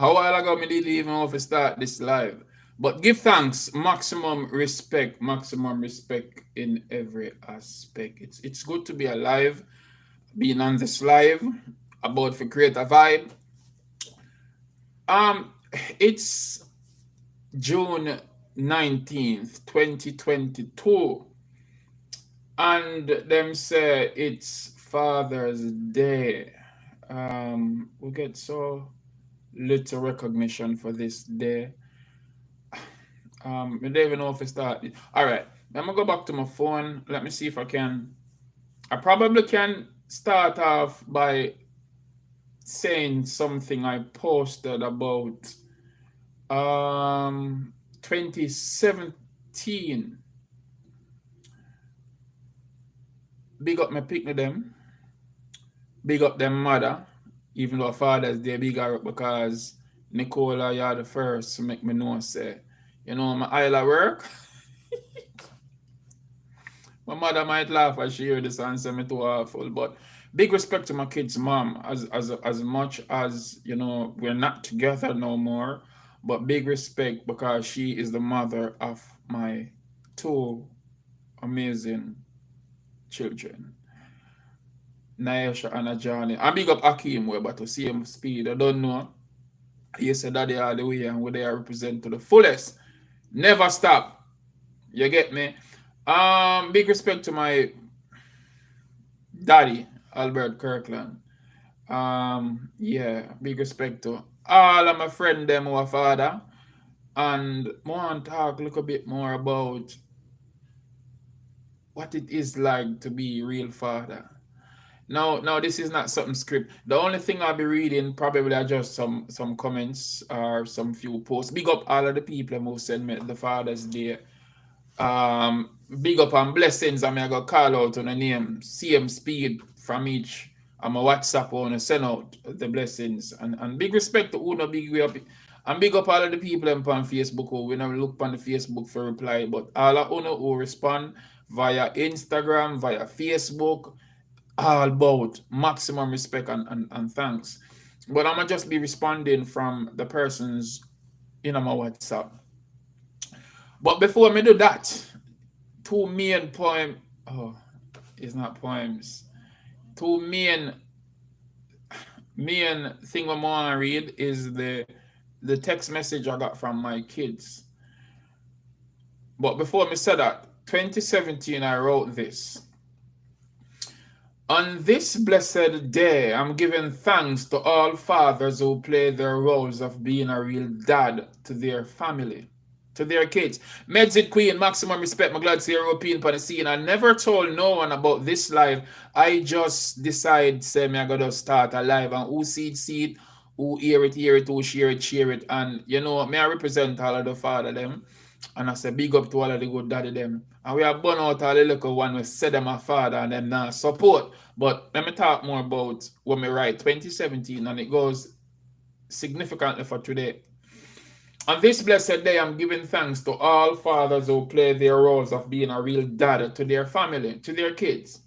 A while ago, me didn't even know if to start this live. But give thanks, maximum respect in every aspect. It's good to be alive, being on this live, about to create a vibe. Um, it's June 19th, 2022, and them say it's Father's Day. We get so little recognition for this day. I don't even know if it started. All right, I'm gonna go back to my phone. Let me see if I can. I probably can start off by saying something I posted about 2017. Big up my picnic them. Big up them mother. Even though Father's Day big her up because Nicola, you're the first to make me know say, my Isle of work. My mother might laugh as she hear this and say me too awful, but big respect to my kid's mom. As much as we're not together no more, but big respect because she is the mother of my two amazing children, Naisha and Ajani. And big up Akeem, we but to see him speed. I don't know. He said that they are the way and where they are represent to the fullest. Never stop. You get me? Big respect to my daddy, Albert Kirkland. Yeah, big respect to all of my friend them who are father. And I want to talk a little bit more about what it is like to be a real father. Now this is not something script. The only thing I'll be reading probably are just some comments or some few posts. Big up all of the people who send me the Father's Day. Big up and blessings. I'm gonna call out on the name. CM Speed from each. I'm a WhatsApp on to send out the blessings and big respect to Uno big way up. And big up all of the people on Facebook who we never look on the Facebook for reply, but all of Uno who respond via Instagram, via Facebook, all about maximum respect and thanks. But I'm gonna just be responding from the persons in my WhatsApp. But before me do that, two main poem. Oh, it's not poems. Two main thing I want to read is the text message I got from my kids. But before me say that, 2017 I wrote this. On this blessed day, I'm giving thanks to all fathers who play their roles of being a real dad to their family, to their kids. Medzit Queen, maximum respect, my glad to European on the scene. I never told no one about this live. I just decide, say, me I gotta start a live and who see it, who hear it, who share it. And me I represent all of the father them. And I say big up to all of the good daddy them. And we have born out all the little one we said them a father and them now support. But let me talk more about when we write 2017 and it goes significantly for today. On this blessed day, I'm giving thanks to all fathers who play their roles of being a real dad to their family, to their kids.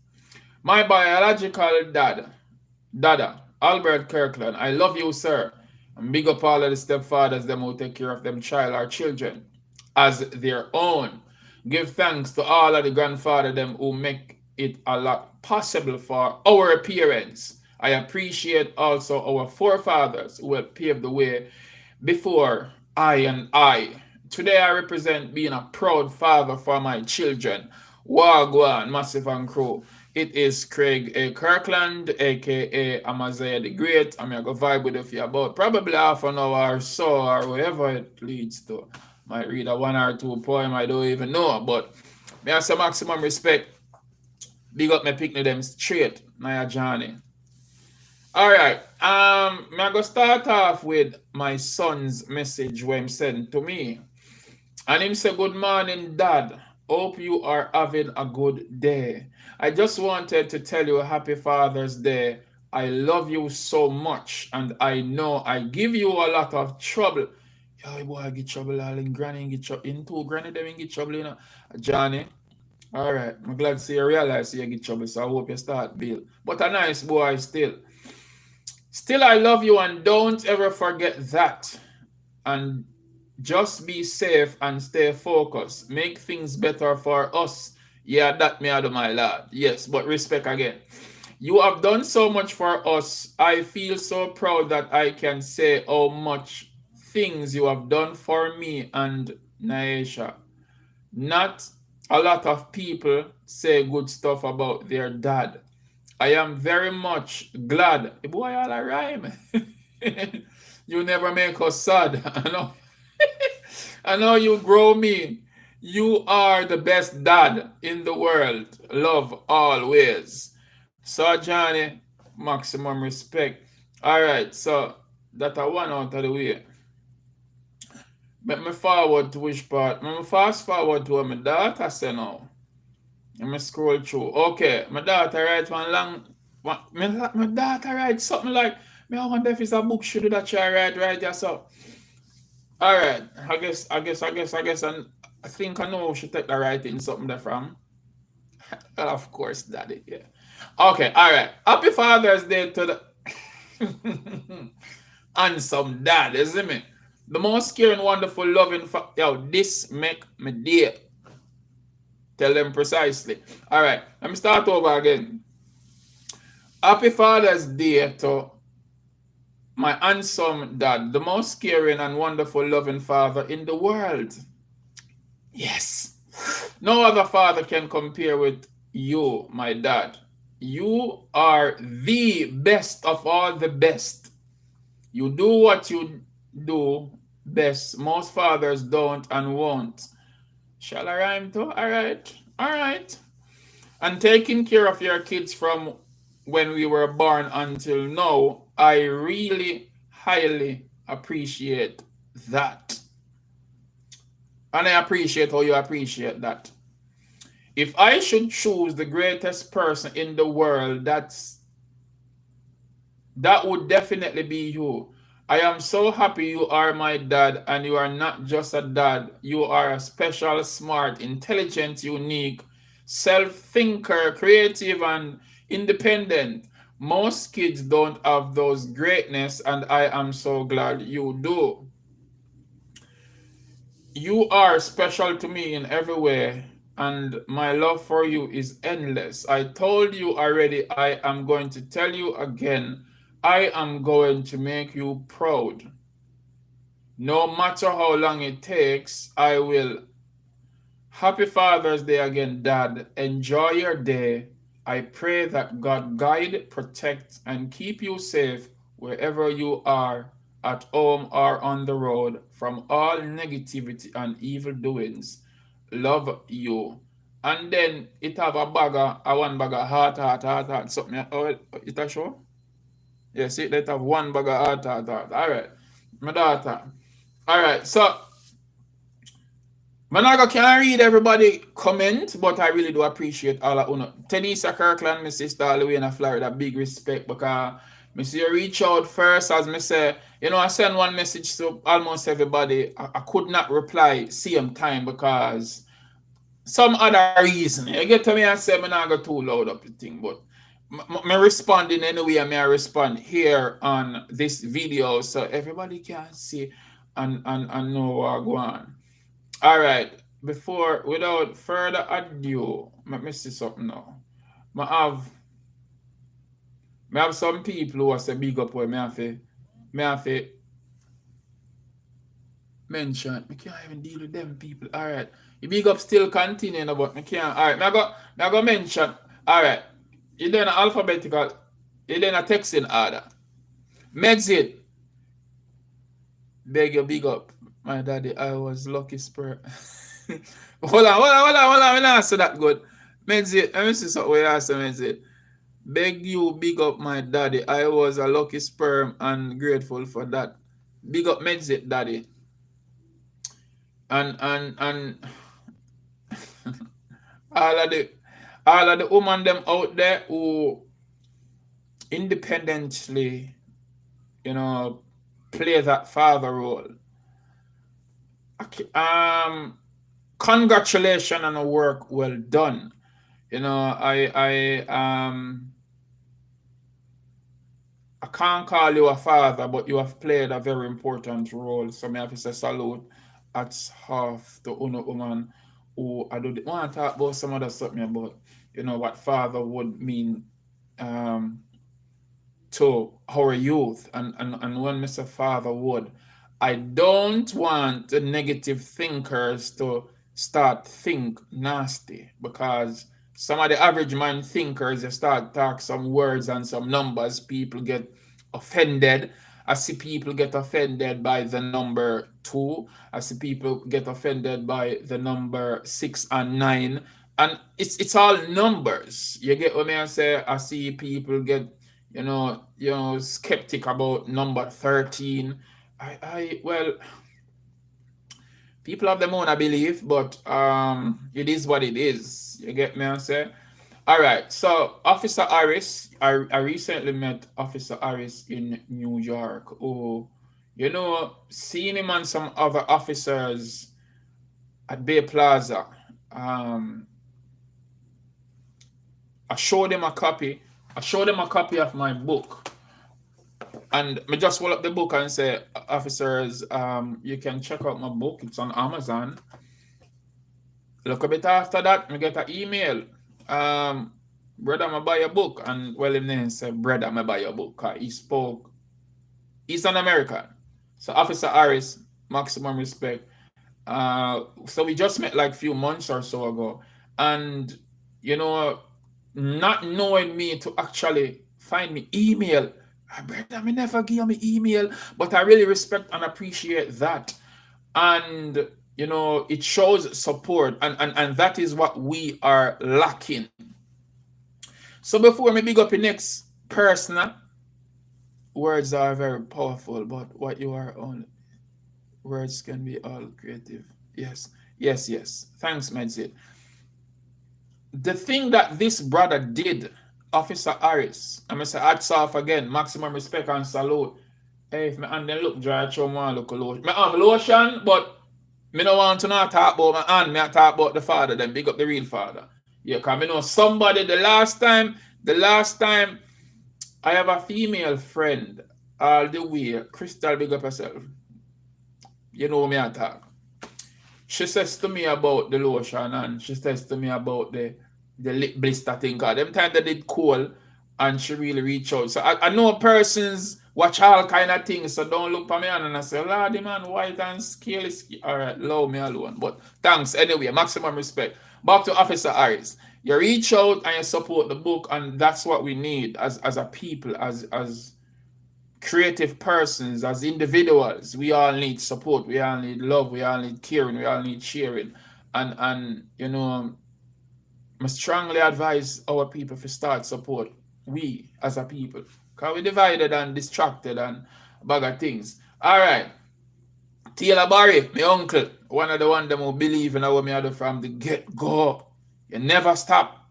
My biological dada, Albert Kirkland, I love you, sir. And big up all of the stepfathers, them who take care of them child or children as their own. Give thanks to all of the grandfather them who make it a lot possible for our appearance. I appreciate also our forefathers who have paved the way before I. Today I represent being a proud father for my children. Wagwan, Massive and Crew. It is Craig A. Kirkland, aka Amaziyah the Great. I'm gonna go vibe with you for about probably half an hour or so, or wherever it leads to. Might read a one or two poem, I don't even know. But me have some maximum respect. Big up my picnic them straight, Naya Johnny. Alright. I'm gonna start off with my son's message when he sent to me. And him say, good morning, Dad. Hope you are having a good day. I just wanted to tell you happy Father's Day. I love you so much, and I know I give you a lot of trouble. Yo, boy, I get trouble all in granny, get trouble. Into granny, them get trouble, Johnny. Alright, I'm glad to see you realize you get trouble, so I hope you start Bill. But a nice boy still. Still, I love you and don't ever forget that. And just be safe and stay focused. Make things better for us. Yeah, that me out of my lad. Yes, but respect again. You have done so much for us. I feel so proud that I can say how much things you have done for me and Naisha. Not a lot of people say good stuff about their dad. I am very much glad. Boy, all a rhyme. You never make us sad. I know. I know you grow me. You are the best dad in the world. Love always. So Johnny, maximum respect. Alright, so that I one out of the way. Let me forward to which part? Let me fast forward to what my daughter say now. Let me scroll through. Okay, my daughter write one long. My daughter write something like, me I wonder if it's a book should that she write right there. So, all right. And I think I know she take the writing something there from. Well, of course, daddy. Yeah. Okay. All right. Happy Father's Day to the handsome dad, isn't it? The most caring, wonderful, loving. Yo, this make me day. Tell them precisely. All right. Let me start over again. Happy Father's Day to my handsome dad, the most caring and wonderful, loving father in the world. Yes. No other father can compare with you, my dad. You are the best of all the best. You do what you do best. Most fathers don't and won't. Shall I rhyme too? All right. All right. And taking care of your kids from when we were born until now, I really highly appreciate that. And I appreciate how you appreciate that. If I should choose the greatest person in the world, that would definitely be you. I am so happy you are my dad, and you are not just a dad. You are a special, smart, intelligent, unique, self thinker, creative, and independent. Most kids don't have those greatness, and I am so glad you do. You are special to me in every way, and my love for you is endless. I told you already, I am going to tell you again. I am going to make you proud. No matter how long it takes, I will. Happy Father's Day again, Dad. Enjoy your day. I pray that God guide, protect, and keep you safe wherever you are, at home or on the road, from all negativity and evil doings. Love you. And then it have a one bag of heart, something. Oh, it a show? Yes, it have one bag of heart. All right, my daughter. All right, so Managa can't read everybody comment, but I really do appreciate all of you. Tenisa Kirkland, my sister all the way in Florida, big respect because me see you reach out first, as me say, I send one message to almost everybody. I could not reply same time because some other reason. You get to me and say me not go too loud up the thing, but me respond in any way I respond here on this video so everybody can see and know what go on. All right. Without further ado, let me see something now. I have, I have some people who are say big up where me have to mention. I can't even deal with them people. All right. The big up still continuing, but I can't. All right. I go mention. All right. You then alphabetical. You then a texting order. Exit. Beg your big up. My daddy, I was lucky sperm. hold on. When I answer that good. Mexit, let me see something where I answer Mexit. Beg you, big up my daddy. I was a lucky sperm and grateful for that. Big up Mexit, daddy. And all of the women them out there who independently, play that father role. Okay, congratulations on the work well done. I I can't call you a father, but you have played a very important role. So me have to say salute at half the uno woman who I do want to talk about some other stuff me about, what father would mean um to our youth, and when Mr. Father would, I don't want the negative thinkers to start think nasty, because some of the average man thinkers, they start talk some words and some numbers, people get offended. I see people get offended by the number 2. I see people get offended by the number 6 and 9, and it's all numbers. You get what I say? I see people get skeptic about number 13. Well, people have their own belief, but it is what it is. You get me? I say. All right. So Officer Harris, I recently met Officer Harris in New York. Oh, seeing him and some other officers at Bay Plaza. Um, I showed them a copy. I showed them a copy of my book. And I just hold up the book and say, officers, you can check out my book. It's on Amazon. Look a bit after that, I get an email. Brother, I buy your book. And well, him then said, brother, I buy your book. He spoke. He's an American. So Officer Harris, maximum respect. So we just met like a few months or so ago. And, not knowing me to actually find me email. Brother, I never give me email, but I really respect and appreciate that. And it shows support, and that is what we are lacking. So before me big up the next person, words are very powerful, but what you are on, words can be all creative. Yes, yes, yes. Thanks, Medsit. The thing that this brother did, Officer Harris, I'm gonna say hats off again, maximum respect and salute. Hey, if my hand then look dry, I show one look lotion. My arm lotion, but me no want to not talk about my hand, me I talk about the father, then big up the real father. Yeah, cause me know somebody the last time I have a female friend all the way, Crystal, big up herself. You know me I talk. She says to me about the lotion, and she says to me about the lip blister thing. Cause them time they did cool, and she really reach out. So I know persons watch all kind of things, so don't look for me and I say, Lordy man, white and scaly. All right, love me alone. But thanks anyway, maximum respect. Back to Officer Harris. You reach out and you support the book, and that's what we need as a people, as creative persons, as individuals. We all need support, we all need love, we all need caring, we all need sharing. And I strongly advise our people to start support we as a people, because we divided and distracted and a bag of things. All right, Taylor Barry, my uncle, one of the one them who believe in what me do from the get go. You never stop.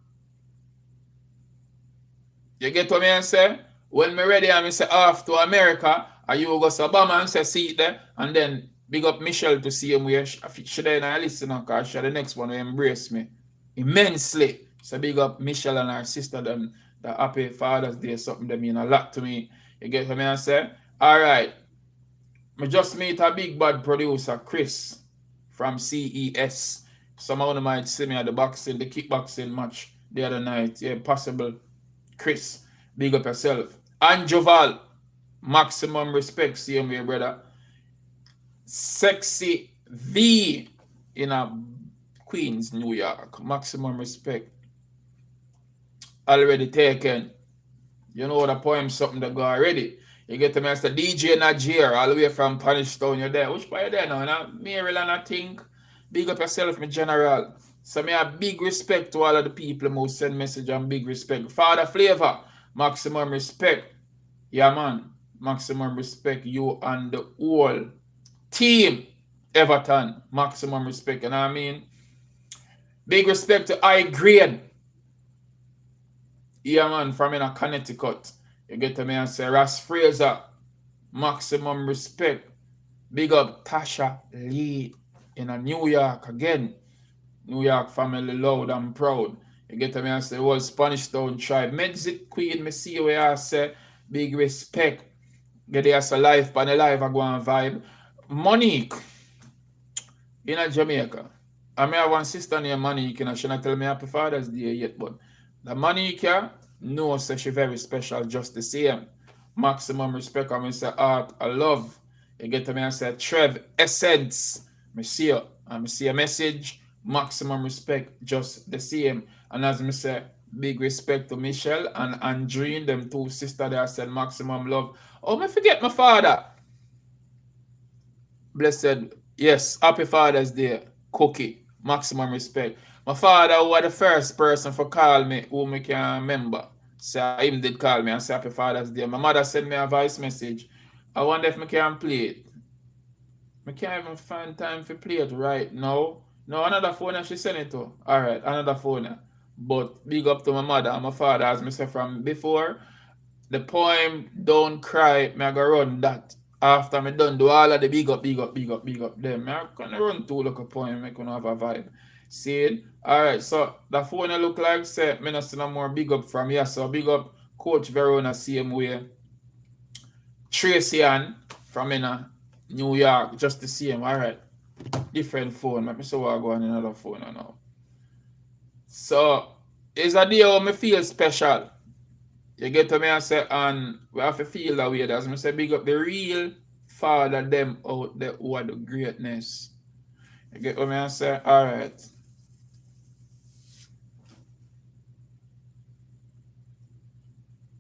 You get what me say? When me ready and me say off to America, and you go to Obama and say see it there, and then big up Michelle to see him where she then I listen, because she the next one who embrace me immensely. So big up Michelle and her sister, them the happy Father's Day, something that mean a lot to me. You get what I say? All right. I just meet a big bad producer, Chris, from CES. Some of them might see me at the kickboxing match the other night. Yeah, possible. Chris, big up yourself. And Joval, maximum respect, same way, brother. Sexy V in a Queens, New York. Maximum respect. Already taken. You know the poem, something that go already. You get to Mr. DJ Najir, all the way from Punish Town. You're there. Which part you there now? Maryland, I think. Big up yourself, my general. So me have big respect to all of the people who send message, and big respect. Father Flavor, maximum respect. Yeah, man. Maximum respect. You and the whole team. Everton, maximum respect. You know what I mean? Big respect to I Grade. Yeah, man, from in a Connecticut. You get to me and say, Ross Fraser, maximum respect. Big up Tasha Lee in a New York again. New York family loud and proud. You get to me and say, well, Spanish Town tribe. Medzik Queen, me see where I say, Big respect. Get there's a life, pan a life, I go and vibe. Monique in a Jamaica. I may have one sister named Monique, and she not tell me Happy Father's Day yet, but the Monique no say she very special just the same. Maximum respect. I say art, I love. You get to me and say Trev Essence. Me see you. And me see a message. Maximum respect, just the same. And as me say, big respect to Michelle and Andreen, them two sisters that I said maximum love. Oh, me forget my father. Blessed, yes, happy Father's Day, Cookie, maximum respect. My father was the first person for call me who me can remember. So him did call me and say happy Father's Day. My mother sent me a voice message. I wonder if me can play it. I can't even find time to play it right now. No, another phone she sent it to. Alright, another phone. But big up to my mother and my father, as me said from before. The poem Don't Cry, me I go run that. After me done do all of the big up, big up, big up, big up them. Me I gonna run two like a poem, me gonna have a vibe. See it? Alright, so the phone I look like say me not see no more big up from here. So big up Coach Verona same way. Tracy Ann from New York, just the same. Alright. Different phone. Let me see what I go on another phone now. So it's a day where me feel special. You get to me and say, and we have to feel that way. As I say, big up the real father them out there who are the greatness. You get what me and say? Alright.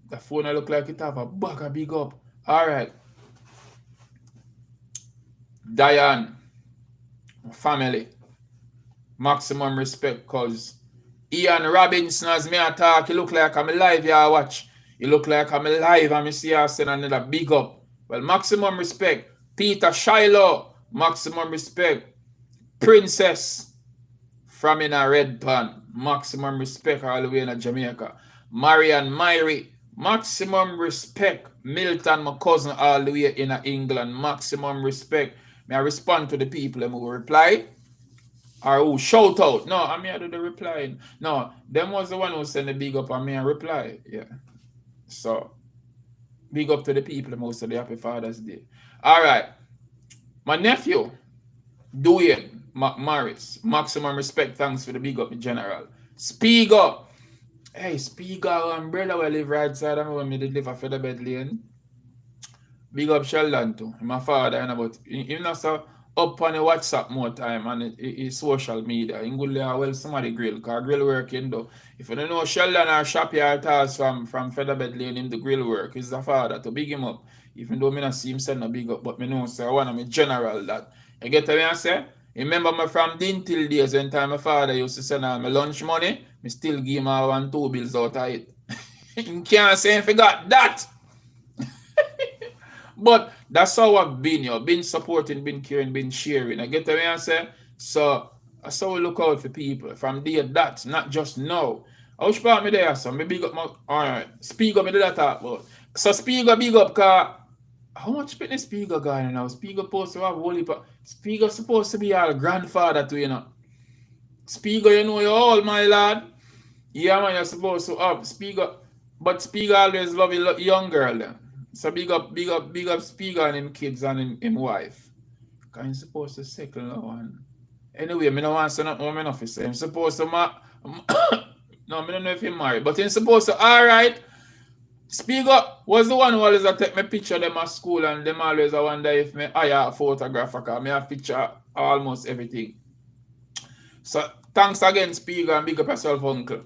The phone I look like it have a bag of big up. Alright. Diane, family, maximum respect, cause Ian Robinson as me attack, he look like I'm alive, yeah, watch. You look like I'm alive, and me see I send another big up. Well, maximum respect. Peter Shiloh, maximum respect. Princess from in a red pan, maximum respect all the way in Jamaica. Marian Myrie, maximum respect. Milton, my cousin, all the way in England, maximum respect. May I respond to the people who reply? Or who shout out? No, I mean I do the replying. No, them was the one who sent the big up and me a reply. Yeah. So big up to the people who said the Happy Father's Day. Alright. My nephew, Dwayne Morris, maximum respect, thanks for the big up in general. Spiga. Hey, Spiga, umbrella where I live right side of me when me did live a Featherbed Lane. Big up Sheldon too. My father and about him not so up on the WhatsApp more time and his social media. In good well somebody grill, cause grill working though. If you don't know Sheldon or Shappy Artas from Featherbed Lane in the grill work, is the father to big him up. Even though me not see him send no big up, but me know say one of me general that. You get what I say? Remember me from Dintil days when time my father used to send me lunch money, me still give him 1 2 bills out of it. You can't say I forgot that. But that's how I've been, been supporting, been caring, been sharing. I get what I say? So that's how we look out for people. From there, that, not just now. I wish part me there, so me big up my, alright, speak up me do that talk about. So speak up, big up, cause how much fitness Speaker guy now? Speaker supposed to have whole heap of, Speaker supposed to be our grandfather to Speaker, you know you all, my lad. Yeah, man, you're supposed to have Speaker, but Speaker always love a young girl then. So big up, big up, big up Speaker and him kids and him wife. Cause he's supposed to settle now and anyway, me no want to say nothing more enough to say. I'm supposed to no, me don't know if he's married, but he's supposed to alright. Speaker was the one who always take my picture of them at school and them always I wonder if me hire a photographer because me have picture almost everything. So thanks again, Speaker, and big up yourself, uncle.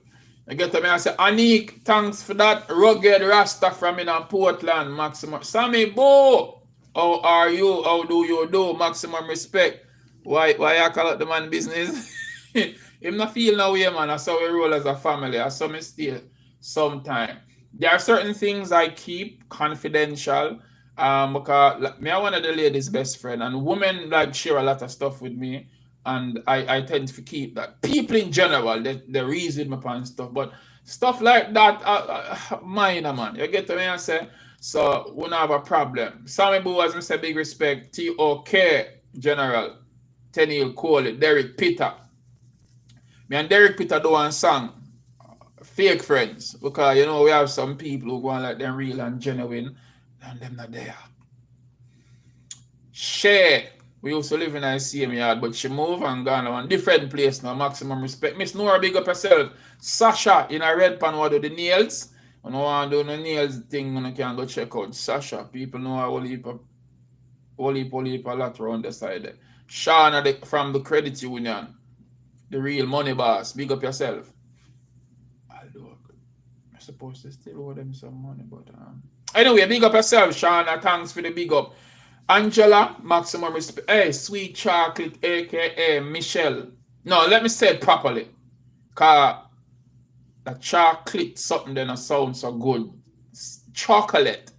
I get to me and say, Anik, thanks for that rugged Rasta from in Portland, maximum. Sammy, Bo, how are you? How do you do? Maximum respect. Why I call it the man business? Him not feel no way, man. That's how we roll as a family. That's how me still sometime. There are certain things I keep confidential. Because me are one of the ladies' best friend, and women like share a lot of stuff with me. And I tend to keep that. People in general, they reason me upon stuff, but stuff like that, minor, man. You get to me and say, so we don't have a problem. Sammy Boo, as I say, big respect. TOK, General, Tenil Cole, Derek Peter. Me and Derek Peter do one song Fake friends. Because you know we have some people who go on like them real and genuine and them not there. Share. We used to live in the same yard, but she moved and gone to one different place now. Maximum respect. Miss Nora, big up herself. Sasha in a red pan, what do the nails? I don't want to do no nails thing when I can go check out Sasha. People know I will heap a lot around the side there. Shauna from the credit union, the real money boss. Big up yourself. Although I'm supposed to still owe them some money, but anyway, big up yourself, Shauna. Thanks for the big up. Angela, maximum respect. Hey, sweet chocolate, aka Michelle. No, let me say it properly. Cause the chocolate something then a sound so good. Chocolate.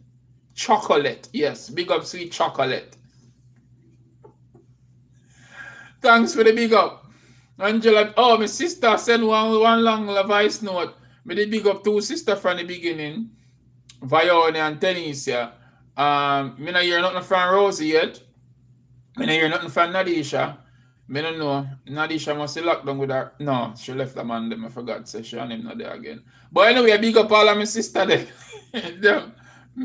Chocolate. Yes. Big up sweet chocolate. Thanks for the big up. Angela. Oh, my sister sent one long voice note. Me did big up two sister from the beginning. Viola and Tanisha. Me not hear nothing from Rosie yet. Me not hear nothing from Nadisha. Me don't know. Nadisha must be locked down with her. No, she left the man them. I forgot. So she and him not there again. But anyway, big up all of my sister there. Them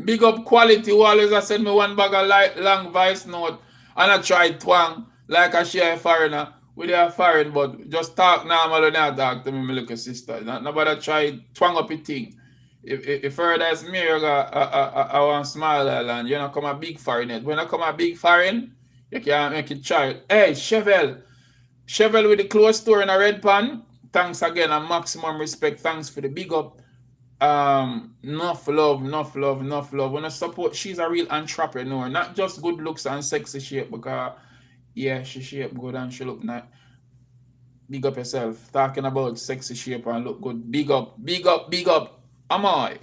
big up quality. Who always I send me one bag of long voice note. And I try twang like I share a foreigner. We are foreign, but just talk normal and not talk to me, my little sister. Nobody try twang up a thing. If further as me, I want small island, you know, come a big foreign it. When I come a big foreign, you can make it child. Hey, Chevel with the clothes store in a red pan. Thanks again and maximum respect. Thanks for the big up. Enough love, enough love, enough love. When I support, she's a real entrepreneur, not just good looks and sexy shape, because yeah, she shape good and she look nice. Big up yourself. Talking about sexy shape and look good. Big up, big up, big up. Am I?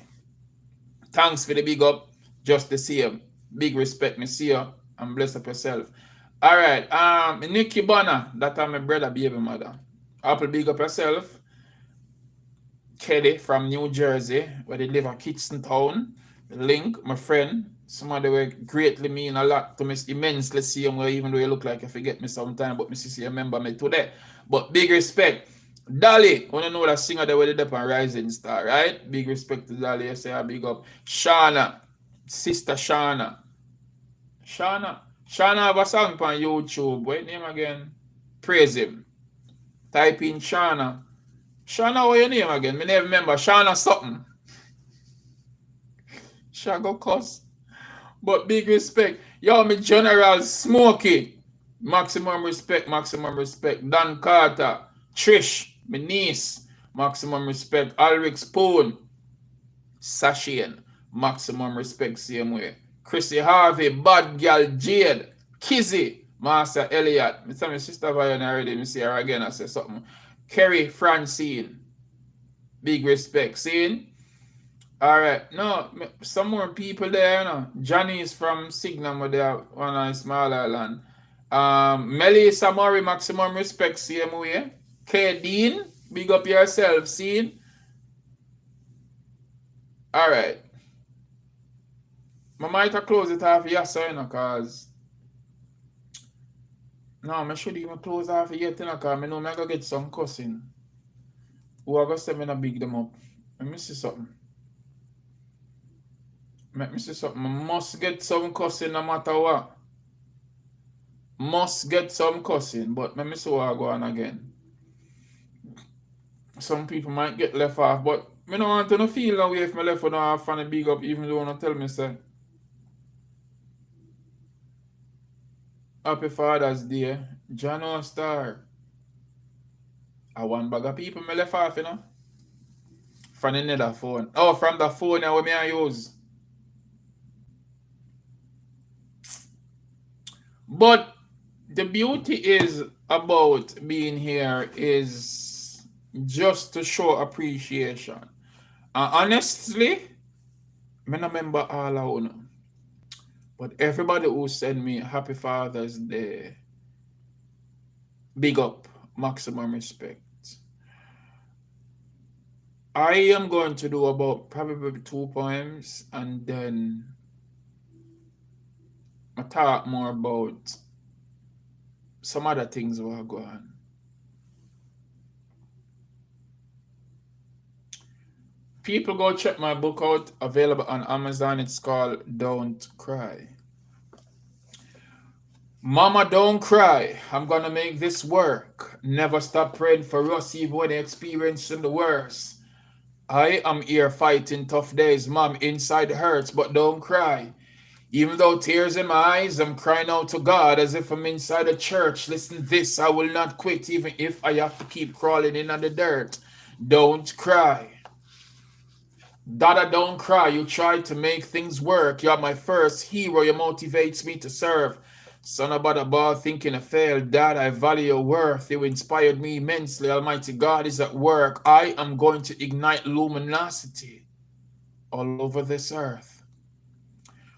Thanks for the big up. Just the same. Big respect, me see you and bless up yourself. Alright, Nikki Bonner, that are my brother, baby mother. Apple big up yourself. Kelly from New Jersey, where they live at Kingston Town. Link, my friend. Somebody will greatly mean a lot to me, immensely see him, even though you look like you forget me sometime, but me see you remember me today. But big respect. Dolly, want to know that singer that were up on Rising Star, right? Big respect to Dolly. I say a big up. Shauna, sister Shauna. Shauna have a song on YouTube. What name again? Praise him. Type in Shauna. Shauna, what your name again? Me never remember. Shauna something. Shago cuss. But big respect. Yo, me General Smokey. Maximum respect, maximum respect. Dan Carter. Trish, my niece. Maximum respect. Alric Spoon. Sashian. Maximum respect, same way. Chrissy Harvey. Bad Girl Jade. Kizzy. Master Elliot. Me tell my sister Vion already. Me see her again. I say something. Kerry Francine. Big respect. Seeing? Alright, no, some more people there, you know. Johnny is from Signum, where they are one on small island. Melissa Murray, maximum respect, same way. K. Dean, big up yourself, see? Alright. I might have close it off yes, you know, cause no, I should even close off yet, you know, cause I know I gotta get some cussing. Who are gonna say me not big them up? Let me see something. Let me see something. I must get some cussing no matter what. Must get some cussing, but let me see what I go on again. Some people might get left off, but I don't want to feel that way if I left off and a big up, even though I tell me say Happy Father's Day, John Star. I one bag of people me left off, you know. From another phone. Oh, from the phone that I use. But the beauty is about being here is just to show appreciation. Honestly, I don't remember all of them. But everybody who send me Happy Father's Day, big up, maximum respect. I am going to do about probably 2 poems and then I talk more about some other things that are going on. People go check my book out, available on Amazon. It's called Don't Cry. Mama, don't cry. I'm gonna make this work. Never stop praying for us, even when experiencing the worst. I am here fighting tough days, mom. Inside hurts, but don't cry. Even though tears in my eyes, I'm crying out to God as if I'm inside a church. Listen, this I will not quit, even if I have to keep crawling in on the dirt. Don't cry. Dada, don't cry. You tried to make things work. You're my first hero. You motivates me to serve. Son about a ball thinking I failed. Dad, I value your worth. You inspired me immensely. Almighty God is at work. I am going to ignite luminosity all over this earth.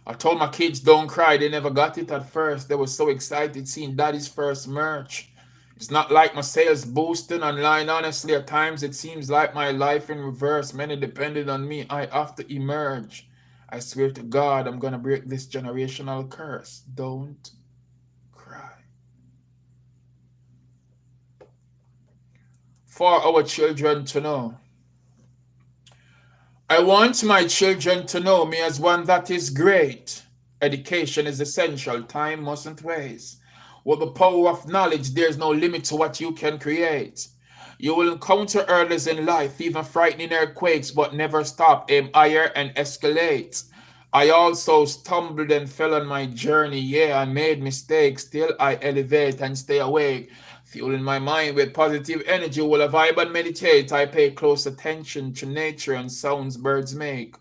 I told my kids don't cry. They never got it at first. They were so excited seeing daddy's first merch. It's not like my sales boosting online. Honestly, at times it seems like my life in reverse. Many depended on me. I have to emerge. I swear to God, I'm going to break this generational curse. Don't cry. For our children to know. I want my children to know me as one that is great. Education is essential. Time mustn't waste. With the power of knowledge, there's no limit to what you can create. You will encounter hurdles in life, even frightening earthquakes, but never stop. Aim higher and escalate. I also stumbled and fell on my journey. Yeah, I made mistakes. Still, I elevate and stay awake. Fueling my mind with positive energy while I vibe and meditate. I pay close attention to nature and sounds birds make.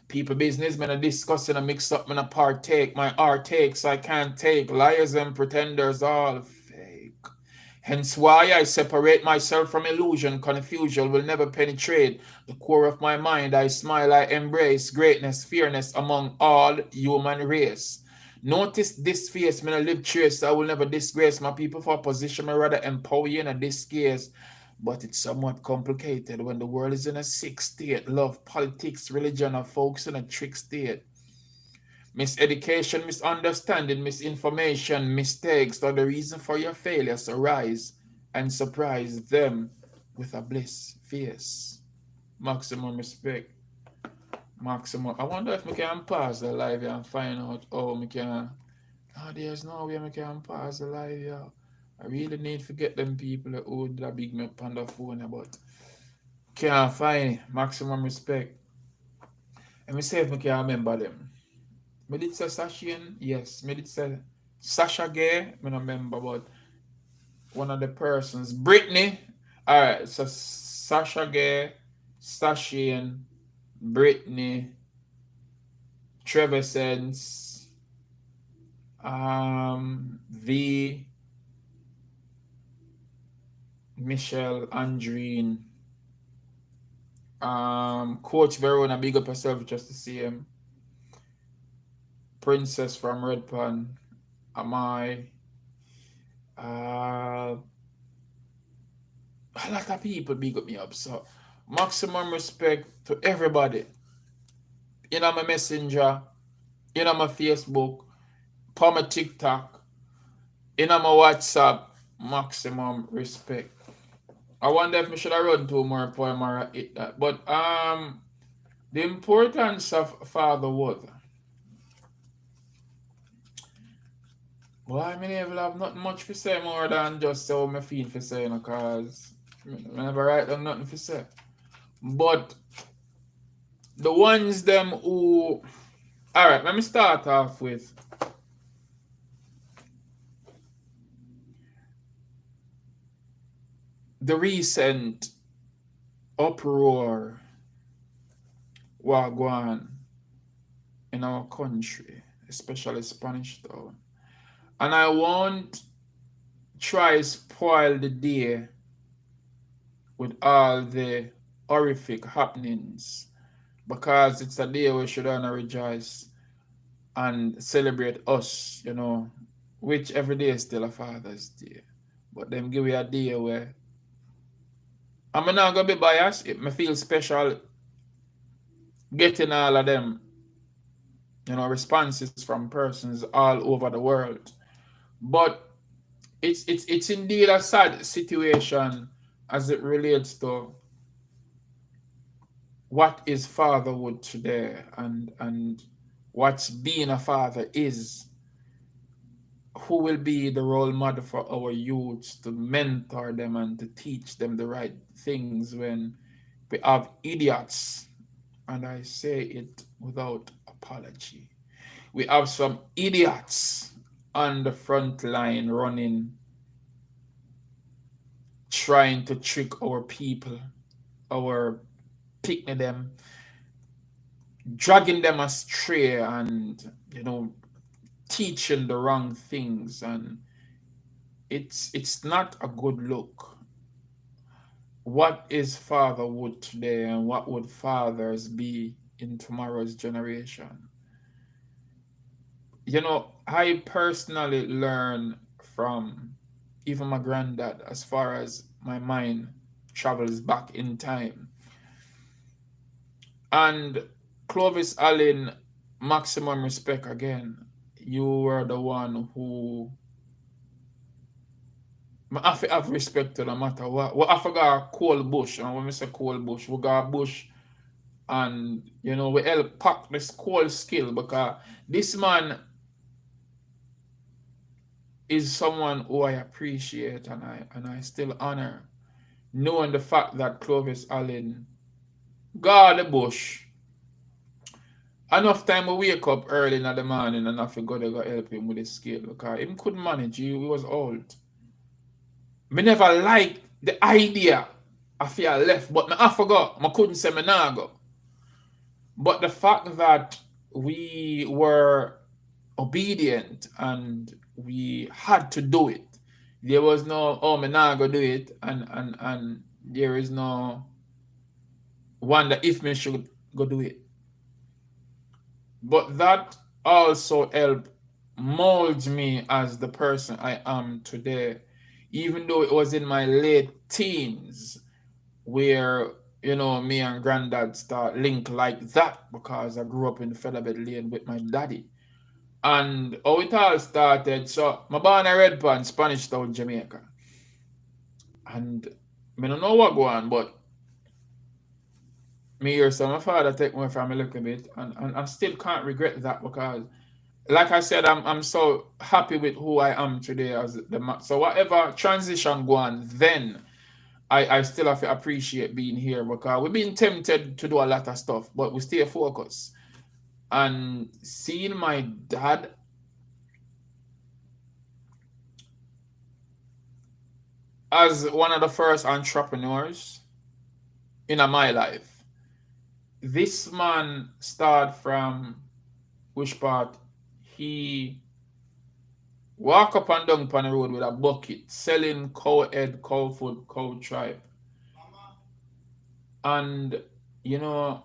People business, man, I discuss and I mix up, man, I partake. My art takes, I can't take. Liars and pretenders all fake. Hence why I separate myself from illusion. Confusion will never penetrate the core of my mind. I smile, I embrace greatness, fairness among all human race. Notice this face, man, I live trace. I will never disgrace my people for position. I rather empower you in this case. But it's somewhat complicated when the world is in a sick state. Love, politics, religion are folks in a trick state. Miseducation, misunderstanding, misinformation, mistakes are the reason for your failures. Arise and surprise them with a bliss face. Maximum respect. Maximum. I wonder if we can pause the live and find out how we can. Oh, there's no way we can pause the live, yeah. I really need to get them people who would that big me up on the phone, but can't find it. Maximum respect. And me see if I can remember them. Me did say Sashian, yes. Me did say Sasha Gay, me don't remember, but one of the persons, Brittany. Alright, so Sasha Gay, Sashian, Brittany, Trevor Sense, V, Michelle, Andreen, Coach Verona, big up yourself just to see him. Princess from Red Pan, Amai, a lot of people big up me up. So maximum respect to everybody. In my messenger, in my Facebook, on my TikTok, in my WhatsApp, maximum respect. I wonder if I should have run two more poem or hit that. But the importance of fatherhood. Well, I mean, I have not much to say more than just how I feel for saying because I never write down nothing to say. But the ones them who alright, let me start off with the recent uproar wagwan in our country, especially Spanish Town. And I won't try spoil the day with all the horrific happenings because it's a day we should honor, rejoice and celebrate us, which every day is still a Father's Day. But them give you a day where I'm not gonna be biased. It me feel special getting all of them, responses from persons all over the world. But it's indeed a sad situation as it relates to what is fatherhood today, and what's being a father is, who will be the role model for our youths to mentor them and to teach them the right things when we have idiots, and I say it without apology. We have some idiots on the front line running, trying to trick our people, our picking them, dragging them astray, and teaching the wrong things, and it's not a good look. What is fatherhood today, and what would fathers be in tomorrow's generation? I personally learn from even my granddad as far as my mind travels back in time. And Clovis Allen, maximum respect again. You were the one who I have to have respect to no matter what. Well, I forgot coal bush, and when we say coal bush, we got bush, and we help pack this coal skill, because this man is someone who I appreciate, and I still honor, knowing the fact that Clovis Allen got the bush. Enough time we wake up early in the morning and I forgot to go help him with his skill, because him couldn't manage. He was old. Me never liked the idea of I left, but I forgot. I couldn't say me nah go. But the fact that we were obedient and we had to do it, there was no, oh, me nah go do it, and there is no wonder if me should go do it. But that also helped mold me as the person I am today, even though it was in my late teens where me and granddad start link like that, because I grew up in the featherbed lane with my daddy. And how it all started, so my born a Red Pan, Spanish Town, Jamaica. And I don't know what go on, but me hear so my father take me from a little bit, and I still can't regret that, because like I said, I'm so happy with who I am today as so whatever transition go on, then I still have to appreciate being here, because we've been tempted to do a lot of stuff, but we stay focused. And seeing my dad as one of the first entrepreneurs in my life, this man started from which part? He walk up and down on the road with a bucket selling cow head, cow food, cow tripe. And you know,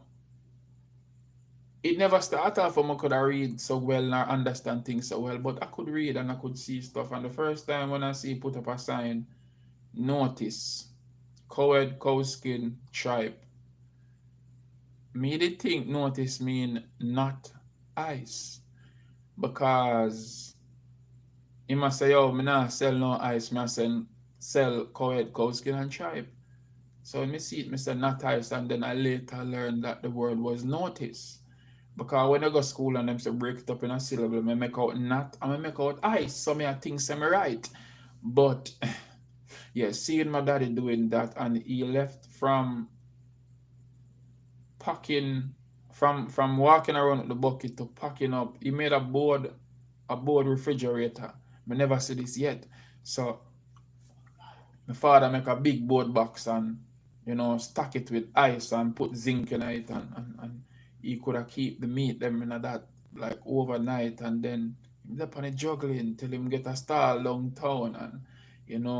it never started off when I could read so well or understand things so well, but I could read and I could see stuff. And the first time when I see put up a sign, notice, cow head, cow skin, tripe, me did think notice mean not ice. Because he must say, yo, me not sell no ice, me sell cow head, cow skin and tripe. So when me see it, me say not ice, and then I later learned that the word was notice. Because when I go to school and them say break it up in a syllable, me make out not and me make out ice. So me I think say me right. But yeah, seeing my daddy doing that, and he left from packing from walking around with the bucket to packing up. He made a board refrigerator. I never see this yet. So my father make a big board box and stack it with ice and put zinc in it, and he could have keep the meat them in that like overnight, and then him up on it juggling till him get a stall downtown, and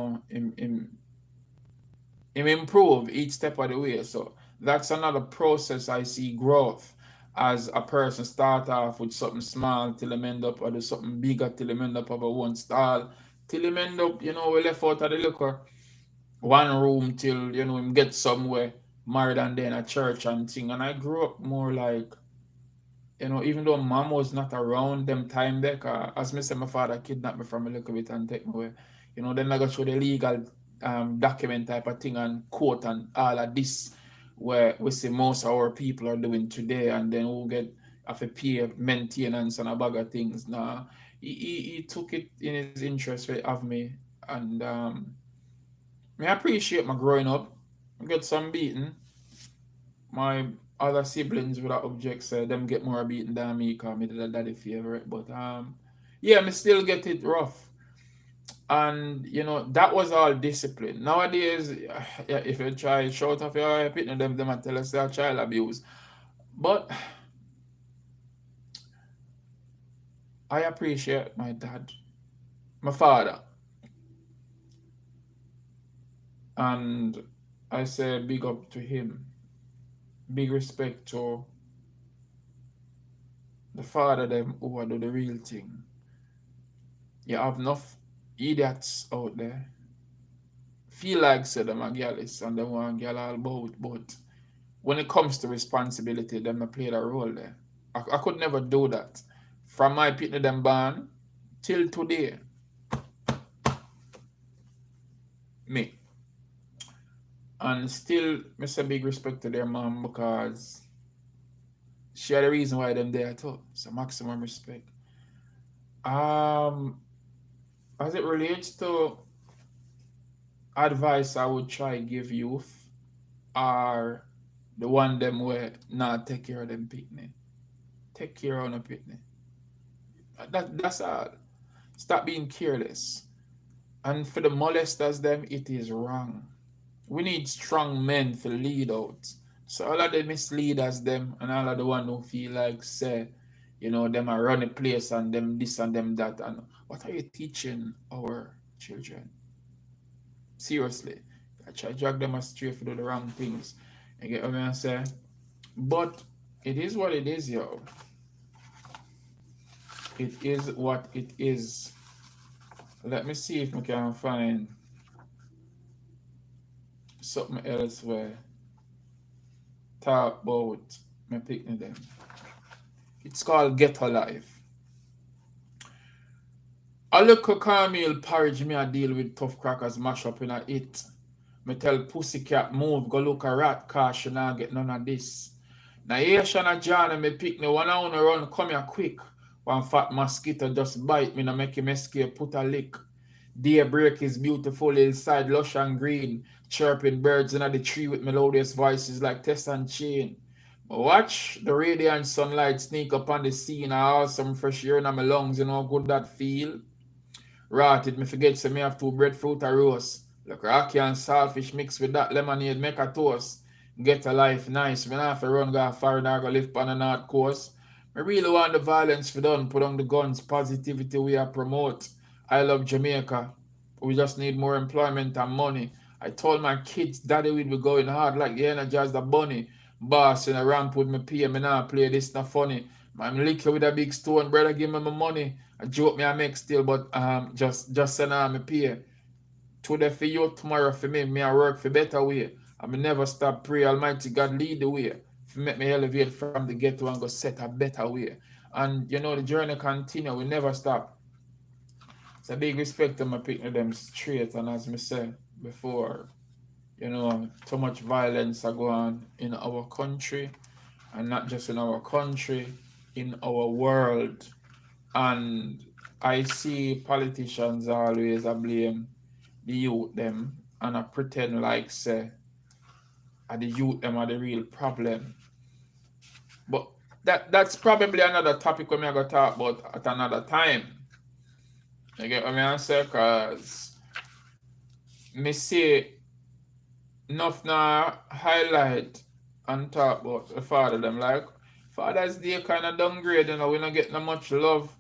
him improve each step of the way. So that's another process I see growth, as a person start off with something small till him end up or do something bigger till him end up of a one stall, till him end up, we left out of the liquor one room till him get somewhere married and then a church and thing. And I grew up more like, even though mom was not around them time there, 'cause as me said, my father kidnapped me from a little bit and take me away. Then I got through the legal document type of thing and court and all of this. where we see most of our people are doing today, and then we'll get have to pay maintenance and a bag of things. Nah, he took it in his interest to have me, and I appreciate my growing up. I get some beating. My other siblings would have object said them get more beaten than me because me did a daddy favorite. But yeah, me still get it rough. And that was all discipline. Nowadays, yeah, if you try shout off your pitting them and tell us that child abuse. But I appreciate my dad, my father, and I say big up to him, big respect to the father them who do the real thing. You have enough idiots out there feel like say them a gyalis and them want gyal all about, but when it comes to responsibility, them I played a role there. I could never do that. From my pitney them born till today, me. And still, I say big respect to their mom because she had the reason why them there too. So maximum respect. Um, as it relates to advice I would try give youth are the one them where not take care of them pitney. Take care of them pitney. That's all. Stop being careless. And for the molesters them, it is wrong. We need strong men to lead out. So all of the misleaders them and all of the one who feel like say, them are run a place and them this and them that, and what are you teaching our children? Seriously. I try to drag them astray for do the wrong things. You get what I say? But it is what it is, yo. It is what it is. Let me see if we can find something else where talk about my picnic them. It's called Ghetto Life. A little cornmeal porridge me a deal with tough crackers mash up in a it. Me tell pussycat move, go look a rat cause she not get none of this. Now here Shana John and me picnic one hour run come here quick. One fat mosquito just bite me and make him escape put a lick. Daybreak is beautiful hillside, lush and green. Chirping birds in the tree with melodious voices like Tess and Chain. But watch the radiant sunlight sneak up on the scene. I awesome fresh air in my lungs, how good that feel. Rotted, me forget say me have two breadfruit a roast. Like rocky and saltfish mixed with that lemonade make a toast. Get a life nice. Me not have to run go far and go live on the north coast. Me really want the violence for done. Put on the guns, positivity we are promote. I love Jamaica. We just need more employment and money. I told my kids daddy we'd be going hard like the energized the bunny. Boss in a ramp with me pay me now play this not funny. I'm liquor with a big stone, brother give me my money. A joke me I make still, but just send me pay. Today for you, tomorrow for me. Me I work for better way. I may never stop pray. Almighty God lead the way. For make me elevate from the ghetto and go set a better way. And the journey continue. We never stop. It's a big respect to my picking them straight. And as me said before, too much violence are going on in our country, and not just in our country, in our world. And I see politicians always a blame the youth them and I pretend like say the youth them are the real problem. But that's probably another topic we are gonna talk about at another time. You get what I say? Cause me see enough now highlight and talk about the father them like Father's Day kind of downgrade, we not get no much love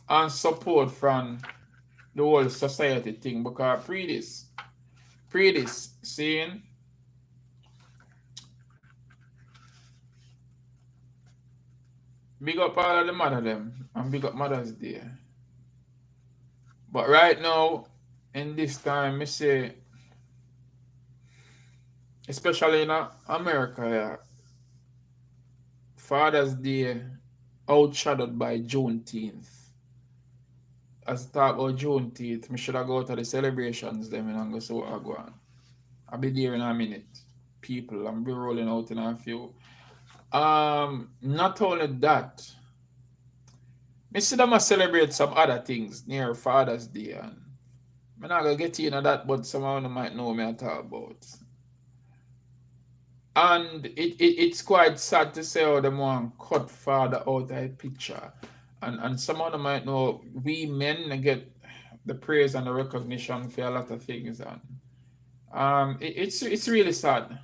and support from the whole society thing because pre this seeing big up all of the mother them and big up Mother's Day. But right now, in this time, me say, especially in America, yeah, Father's Day outshadowed by Juneteenth. As I talk about Juneteenth, me should have go to the celebrations them and go see what I go on. I'll be there in a minute. people. I'm be rolling out in a few. Not only that, me see them a celebrate some other things near Father's Day, and I'm not gonna get into that, but someone might know me I talk about. And it's quite sad to say how them want cut father out of the picture. And some of them might know we men get the praise and the recognition for a lot of things. And it's really sad.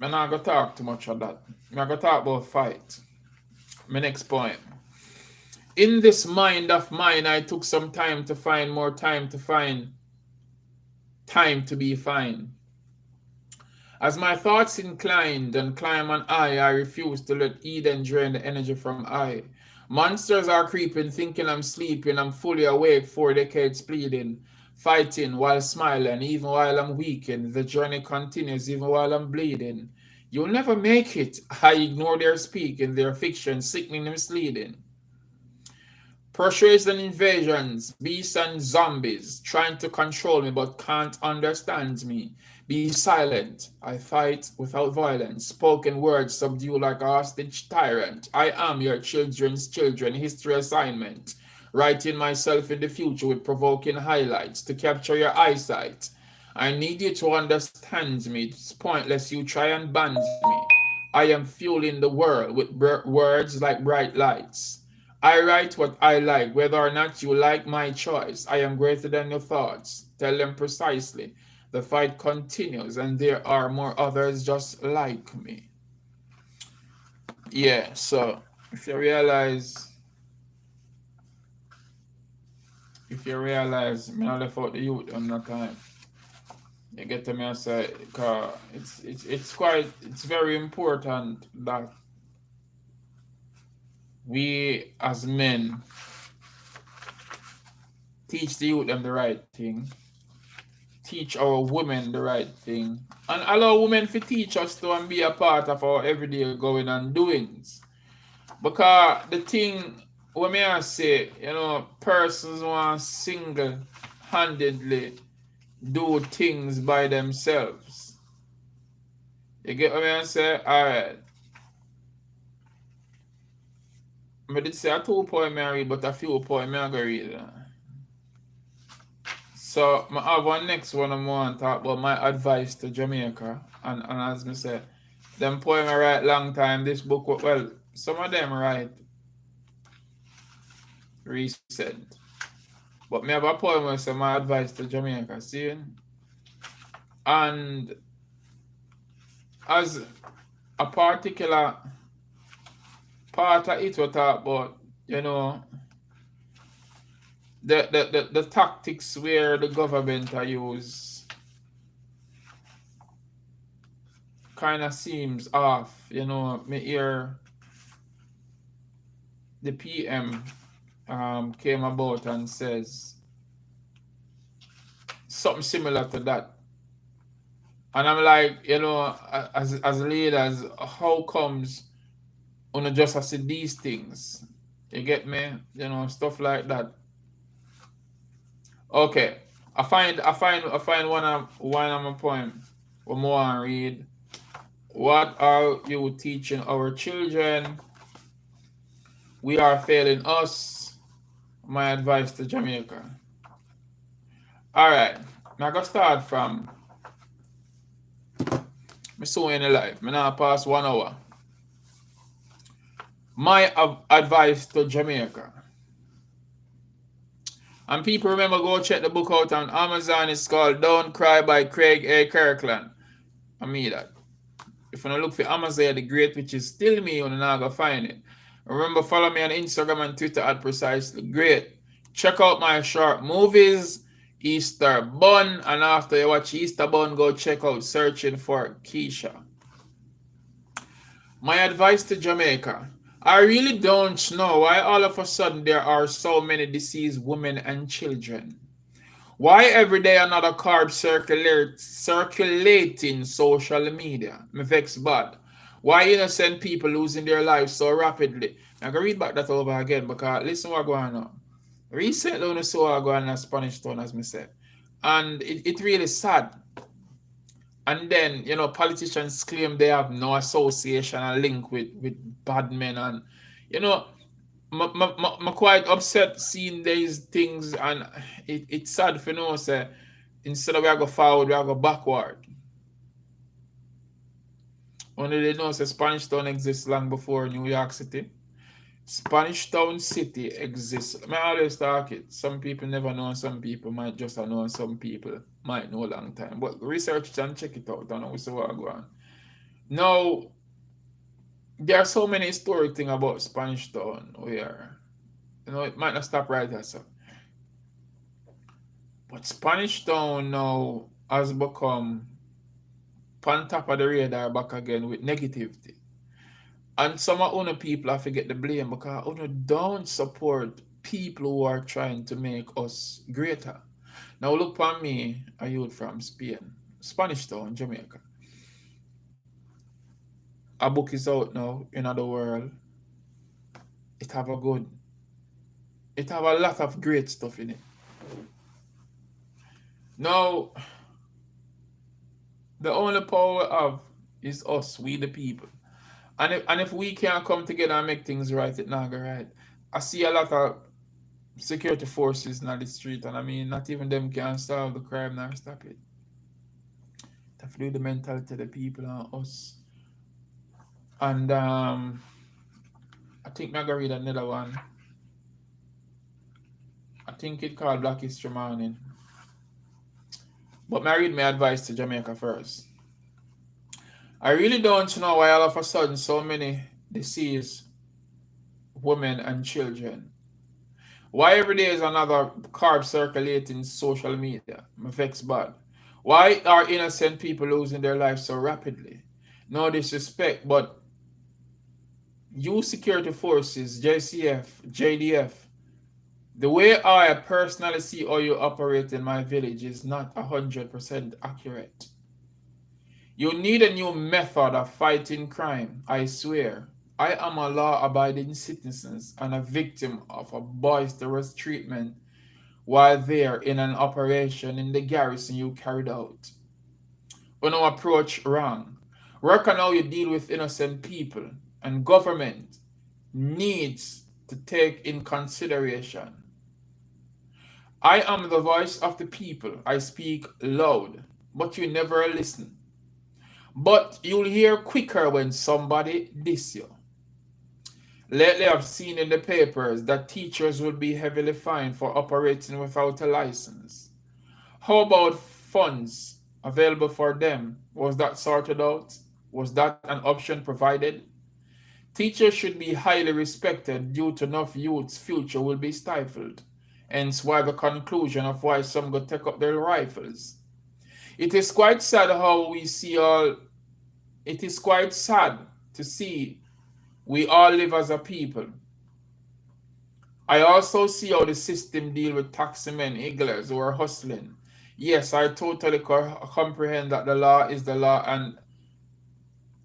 I'm not gonna talk too much on that. I'm gonna talk about fight. My next point. In this mind of mine, I took some time to find more time to find time to be fine. As my thoughts inclined and climb on I refuse to let Eden drain the energy from I. Monsters are creeping, thinking I'm sleeping. I'm fully awake, 4 decades pleading, fighting while smiling, even while I'm weakened. The journey continues, even while I'm bleeding. You'll never make it. I ignore their speaking, their fiction, sickening and misleading. Pressures and invasions, beasts and zombies, trying to control me but can't understand me. Be silent. I fight without violence. Spoken words subdue like a hostage tyrant. I am your children's children, history assignment. Writing myself in the future with provoking highlights to capture your eyesight. I need you to understand me. It's pointless you try and band me. I am fueling the world with words like bright lights. I write what I like, whether or not you like my choice. I am greater than your thoughts. Tell them precisely. The fight continues, and there are more others just like me. Yeah, so if you realize, me not left out the youth on that time. You get to me I say, cause it's very important that we as men teach the youth them the right thing, teach our women the right thing, and allow women to teach us to and be a part of our everyday going and doings. Because the thing when me I say, persons want single handedly do things by themselves. You get what I say? Alright. I did say a 2 point me read, but a few point me I go read. So I have one next one I want to talk about my advice to Jamaica. And as me say, them poem I write long time, this book, well, some of them write recent. But me have a poem where say my advice to Jamaica, see? And as a particular part of it we talk about, the tactics where the government are use kind of seems off. Me hear the PM came about and says something similar to that. And I'm like, as leaders, how comes on just I see these things? You get me? Stuff like that. Okay. I find one of my poem. One more and read. What are you teaching our children? We are failing us. My advice to Jamaica. Alright. Now I go start from me so in the life. Me now pass 1 hour. My advice to Jamaica. And people remember go check the book out on Amazon. It's called Don't Cry by Craig A. Kirkland. I mean that. If you look for Amaziyah the Great, which is still me, you're not going to find it. Remember, follow me on Instagram and Twitter at Precisely Great. Check out my short movies, Easter Bun, and after you watch Easter Bun, go check out Searching for Keisha. My advice to Jamaica. I really don't know why all of a sudden there are so many deceased women and children. Why every day another carb circulating social media? Me vex bad. Why innocent people losing their lives so rapidly? I'm going to read back that over again because listen what going on. Recently, I saw what going on in Spanish town, as me said. And it really sad. And then, politicians claim they have no association and link with bad men. And, you know, I'm quite upset seeing these things. And it's sad for know, say, instead of we go forward, we go backward. Only they know, say, Spanish Town exists long before New York City. Spanish Town City exists. I always talk it. Some people never know, some people might just know, some people might know a long time. But research it and check it out and we see what go on. Now, there are so many historic things about Spanish Town where, it might not stop right there, so. But Spanish Town now has become on top of the radar back again with negativity. And some of other people have to get the blame because Uno don't support people who are trying to make us greater. Now look for me, a youth from Spain, Spanish Town, Jamaica. A book is out now in the world. It have a good, it have a lot of great stuff in it. Now, the only power we have is us, we the people. And if we can't come together and make things right, it not go right. I see a lot of security forces in the street, and I mean, not even them can solve the crime nor stop it. Have to do the mentality of the people and us. And I think I'm gonna read another one. I think it called Black History Morning. But I read my advice to Jamaica first. I really don't know why all of a sudden so many deceased women and children. Why every day is another carb circulating social media? I'm vexed bad. Why are innocent people losing their lives so rapidly? No disrespect, but you security forces, JCF, JDF, the way I personally see how you operate in my village is not 100% accurate. You need a new method of fighting crime, I swear. I am a law abiding citizen and a victim of a boisterous treatment while there in an operation in the garrison you carried out. When our approach wrong, work on how you deal with innocent people, and government needs to take in consideration. I am the voice of the people. I speak loud, but you never listen. But you'll hear quicker when somebody diss you. Lately, I've seen in the papers that teachers will be heavily fined for operating without a license. How about funds available for them? Was that sorted out? Was that an option provided? Teachers should be highly respected due to enough youth's future will be stifled. Hence why the conclusion of why some go take up their rifles. It is quite sad how we see all it is quite sad to see we all live as a people. I also see how the system deal with taxi men, igglers who are hustling. Yes, I totally comprehend that the law is the law and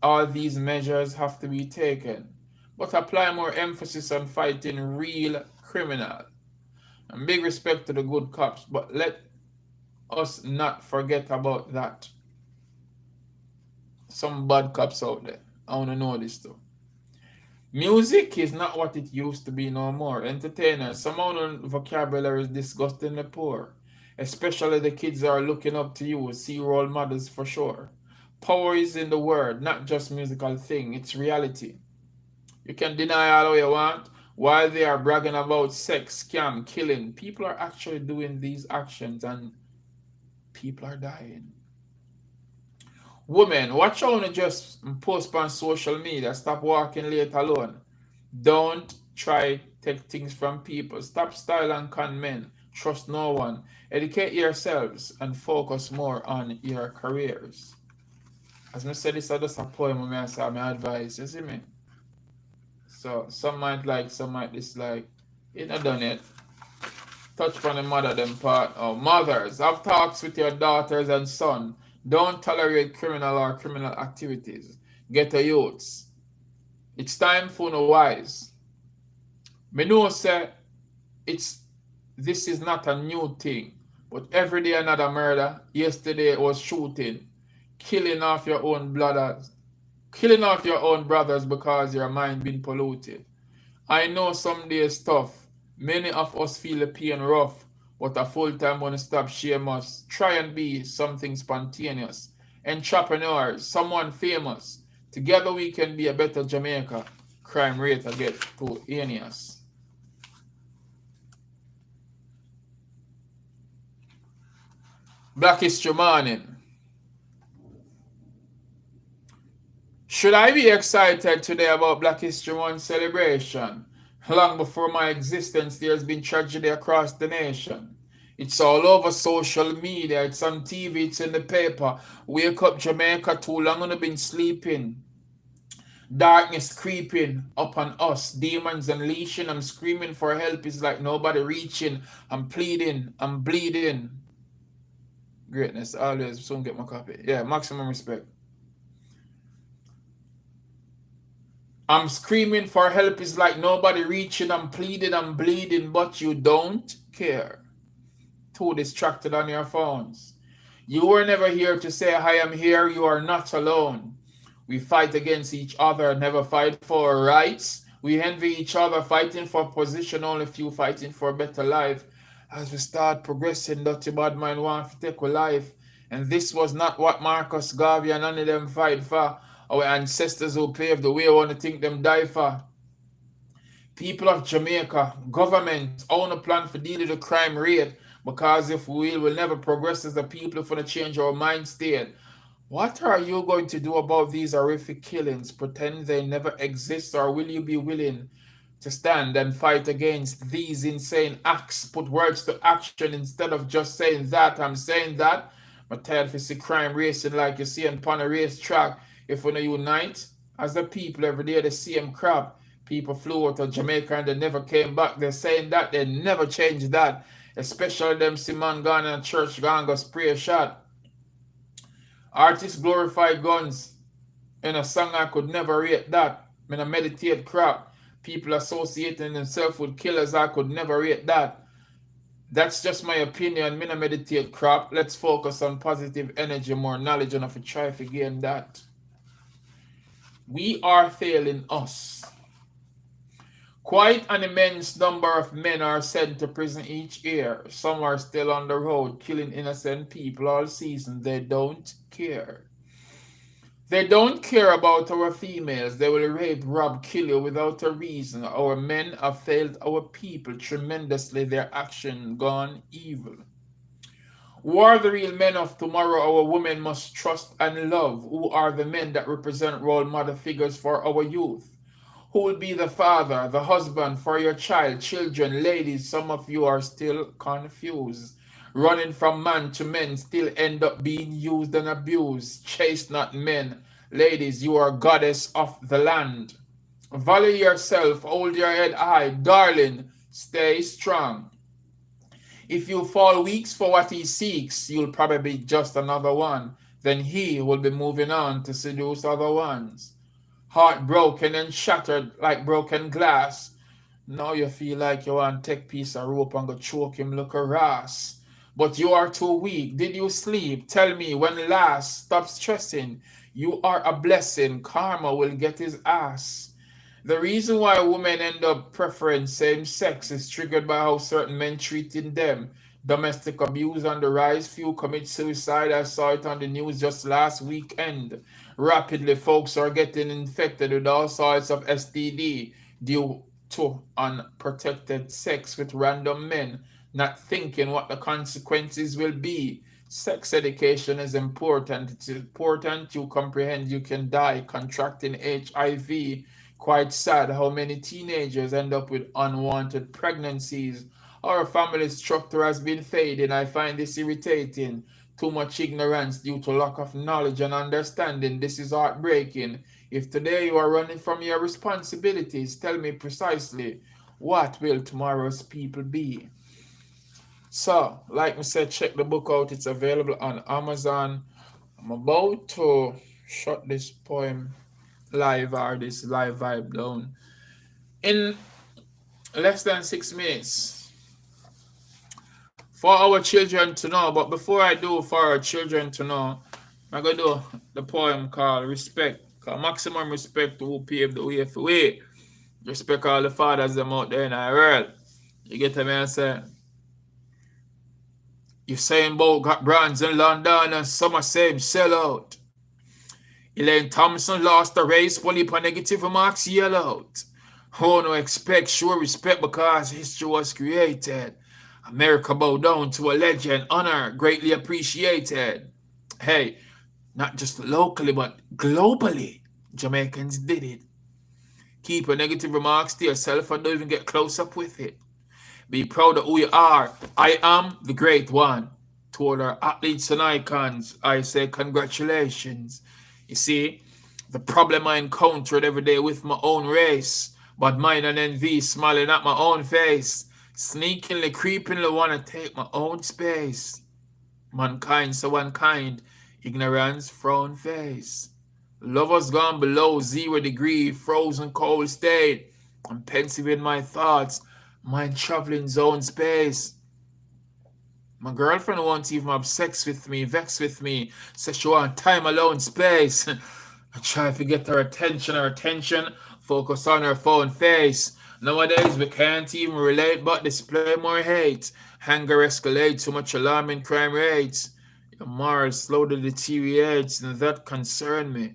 all these measures have to be taken. But apply more emphasis on fighting real criminal. And big respect to the good cops, but let us not forget about that. Some bad cops out there. I want to know this too. Music is not what it used to be no more. Entertainers, some of the vocabulary is disgustingly poor. Especially the kids are looking up to you, see role models for sure. Power is in the word, not just musical thing, it's reality. You can deny all you want. While they are bragging about sex, scam, killing, people are actually doing these actions and people are dying. Women, watch out and just post on social media. Stop walking late alone. Don't try take things from people. Stop style and con men. Trust no one. Educate yourselves and focus more on your careers. As I said, this is just a poem I say my advice. You see me? So some might like, some might dislike. It not done yet. Touch on the mother them part. Oh, mothers, have talks with your daughters and son. Don't tolerate criminal or criminal activities. Get a youths. It's time for no wise. Me know say it's this is not a new thing, but every day another murder. Yesterday it was shooting. killing off your own brothers, killing off your own brothers because your mind been polluted. I know some days tough. Many of us feel the pain rough, but a full time wanna stop shame us. Try and be something spontaneous. Entrepreneurs, someone famous. Together we can be a better Jamaica. Crime rate I get too heinous. Black History Morning. Should I be excited today about Black History Month celebration? Long before my existence, there's been tragedy across the nation. It's all over social media, it's on TV, it's in the paper. Wake up Jamaica, too long I've been sleeping. Darkness creeping upon us, demons unleashing. I'm screaming for help, it's like nobody reaching. I'm pleading, I'm bleeding. Greatness, always soon get my copy. Yeah, maximum respect. I'm screaming for help, it's like nobody reaching. I'm pleading, I'm bleeding, but you don't care. Too distracted on your phones. You were never here to say, I am here, you are not alone. We fight against each other, never fight for our rights. We envy each other, fighting for position, only few fighting for a better life. As we start progressing, dirty bad mind want to take our life. And this was not what Marcus Garvey and none of them fight for. Our ancestors who paved the way, want to think them die for. People of Jamaica, government own a plan for dealing with the crime rate, because if we will never progress as a people for the change our mind state. What are you going to do about these horrific killings? Pretend they never exist, or will you be willing to stand and fight against these insane acts? Put words to action instead of just saying that. I'm saying that. I'm tired of see crime racing like you see on a racetrack. If we don't unite as a people every day, the same crap. People flew out of Jamaica and they never came back. They're saying that they never changed that. Especially them see man gone and church gone go spray a shot. Artists glorify guns in a song I could never rate that. I meditate crap. People associating themselves with killers I could never rate that. That's just my opinion. Me no meditate crap. Let's focus on positive energy, more knowledge, and if we try to gain that. We are failing us. Quite an immense number of men are sent to prison each year. Some are still on the road, killing innocent people all season. They don't care. They don't care about our females. They will rape, rob, kill you without a reason. Our men have failed our people tremendously. Their action gone evil. Who are the real men of tomorrow? Our women must trust and love. Who are the men that represent role model figures for our youth? Who will be the father, the husband for your child, children, ladies? Some of you are still confused. Running from man to men, still end up being used and abused. Chase not men. Ladies, you are goddess of the land. Value yourself, hold your head high. Darling, stay strong. If you fall weak for what he seeks, you'll probably be just another one. Then he will be moving on to seduce other ones. Heartbroken and shattered like broken glass. Now you feel like you want to take piece of rope and go choke him like a ras. But you are too weak. Did you sleep? Tell me when last. Stop stressing. You are a blessing. Karma will get his ass. The reason why women end up preferring same sex is triggered by how certain men treating them. Domestic abuse on the rise. Few commit suicide. I saw it on the news just last weekend. Rapidly, folks are getting infected with all sorts of STD due to unprotected sex with random men, not thinking what the consequences will be. Sex education is important. It's important you comprehend you can die contracting HIV. Quite sad how many teenagers end up with unwanted pregnancies. Our family structure has been fading. I find this irritating. Too much ignorance due to lack of knowledge and understanding. This is heartbreaking. If today you are running from your responsibilities, tell me precisely what will tomorrow's people be? So, like I said, check the book out. It's available on Amazon. I'm about to shut this poem live or this live vibe down in less than 6 minutes for our children to know. But before I do, for our children to know, I gotta do the poem called Respect. Cause maximum respect to who paved the way for we. Respect all the fathers them out there in the world. You get me and say, you saying about got brands in London and some are saying sell out. Elaine Thompson lost the race, only for negative remarks yell out. Who no expect sure respect because history was created. America bow down to a legend, honor greatly appreciated. Hey, not just locally but globally, Jamaicans did it. Keep your negative remarks to yourself and don't even get close up with it. Be proud of who you are. I am the great one. To all our athletes and icons, I say congratulations. You see, the problem I encountered every day with my own race, but mine and envy smiling at my own face, sneakingly, creepingly wanna take my own space. Mankind so unkind, ignorance frown face. Lovers gone below 0 degree, frozen cold state. I'm pensive in my thoughts, mind traveling zone space. My girlfriend won't even have sex with me, vex with me, says she want time alone space. I try to get her attention, focus on her phone face. Nowadays we can't even relate but display more hate. Anger escalates, too much alarming crime rates. Your morals slowly deteriorates, and that concern me.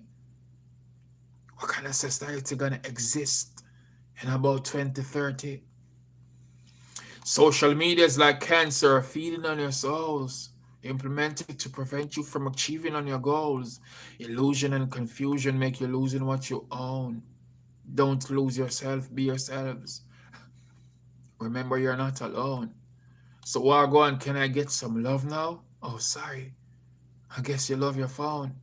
What kind of society gonna exist in about 2030? Social media is like cancer feeding on your souls, implemented to prevent you from achieving on your goals. Illusion and confusion make you losing what you own. Don't lose yourself, be yourselves. Remember, you're not alone. So, Wagwan, can I get some love now? Oh, sorry. I guess you love your phone.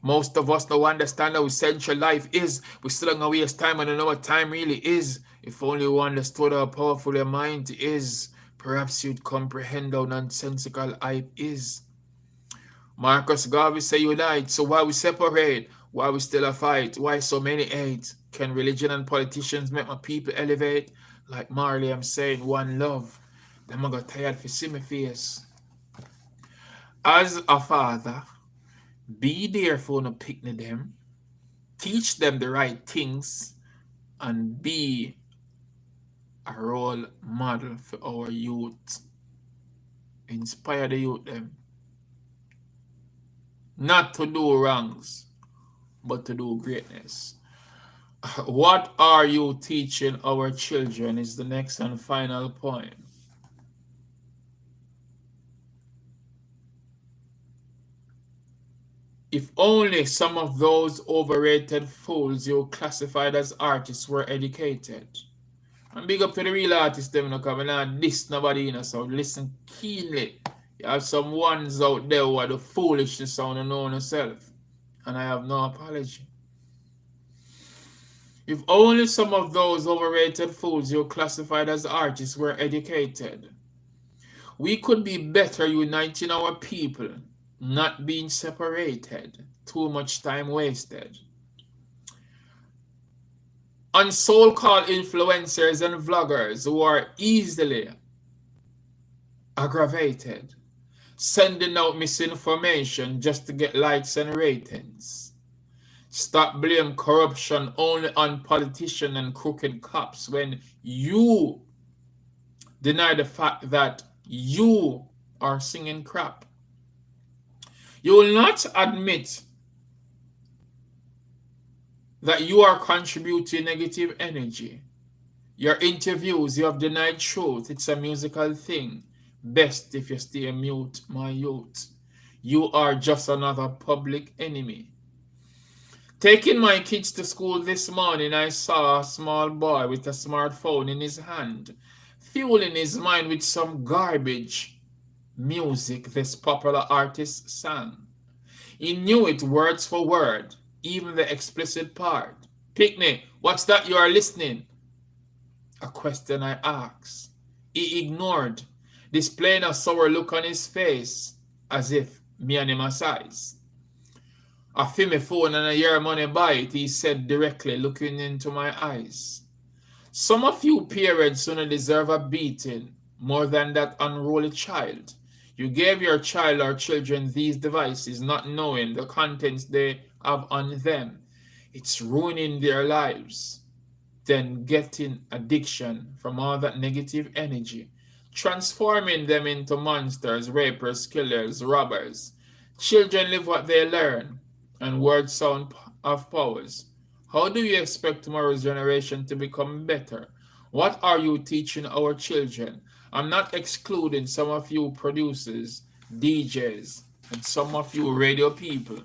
Most of us don't understand how essential life is. We still don't waste time and don't know what time really is. If only we understood how powerful your mind is, perhaps you'd comprehend how nonsensical hype is. Marcus Garvey say unite, so why we separate? Why we still a fight? Why so many hate? Can religion and politicians make my people elevate? Like Marley, I'm saying one love. Them I got tired for see my face. As a father, be there for no picnic them, teach them the right things, and be a role model for our youth. Inspire the youth them. Not to do wrongs, but to do greatness. What are you teaching our children is the next and final point. If only some of those overrated fools you classified as artists were educated. And big up to the real artists, them no come and diss nobody, so listen keenly. You have some ones out there who are the foolishness sound and know themselves. And I have no apology. If only some of those overrated fools you classified as artists were educated. We could be better uniting our people, not being separated. Too much time wasted. On so-called influencers and vloggers who are easily aggravated, sending out misinformation just to get likes and ratings. Stop blame corruption only on politicians and crooked cops when you deny the fact that you are singing crap. You will not admit that you are contributing negative energy. Your interviews, you have denied truth. It's a musical thing. Best if you stay mute, my youth. You are just another public enemy. Taking my kids to school this morning, I saw a small boy with a smartphone in his hand, fueling his mind with some garbage music this popular artist sang. He knew it word for word, even the explicit part. Picnic, what's that you are listening? A question I asked. He ignored, displaying a sour look on his face, as if me and him a size. I feel my phone and I hear money buy it, he said directly, looking into my eyes. Some of you parents don't deserve a beating more than that unruly child. You gave your child or children these devices not knowing the contents they have on them. It's ruining their lives. Then getting addiction from all that negative energy, transforming them into monsters, rapers, killers, robbers. Children live what they learn, and words sound of powers. How do you expect tomorrow's generation to become better? What are you teaching our children? I'm not excluding some of you producers, DJs, and some of you radio people.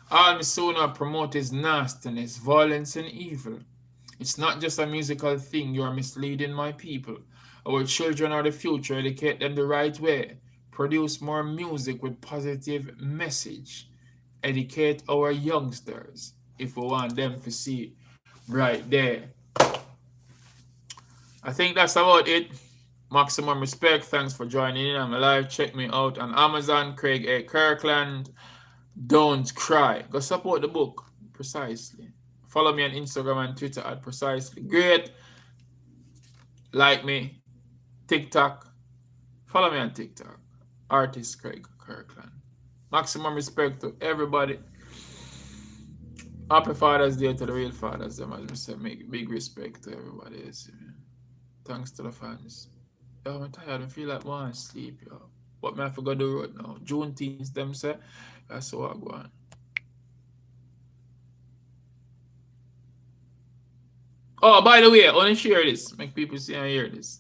All Misona promote is nastiness, violence, and evil. It's not just a musical thing. You are misleading my people. Our children are the future. Educate them the right way. Produce more music with positive message. Educate our youngsters if we want them to see right there. I think that's about it. Maximum respect. Thanks for joining in. I'm live. Check me out on Amazon. Craig A. Kirkland. Don't cry. Go support the book. Precisely. Follow me on Instagram and Twitter at Precisely Great. Like me. TikTok. Follow me on TikTok. Artist Craig Kirkland. Maximum respect to everybody. Happy Father's Day to the real fathers. Them, as I said, make big respect to everybody else. Thanks to the fans. Yo, I'm tired. I feel like I want to sleep, yo. What me I forgot the road now? Juneteenth, them say. That's what I go on. Oh, by the way, I want to share this. Make people see and hear this.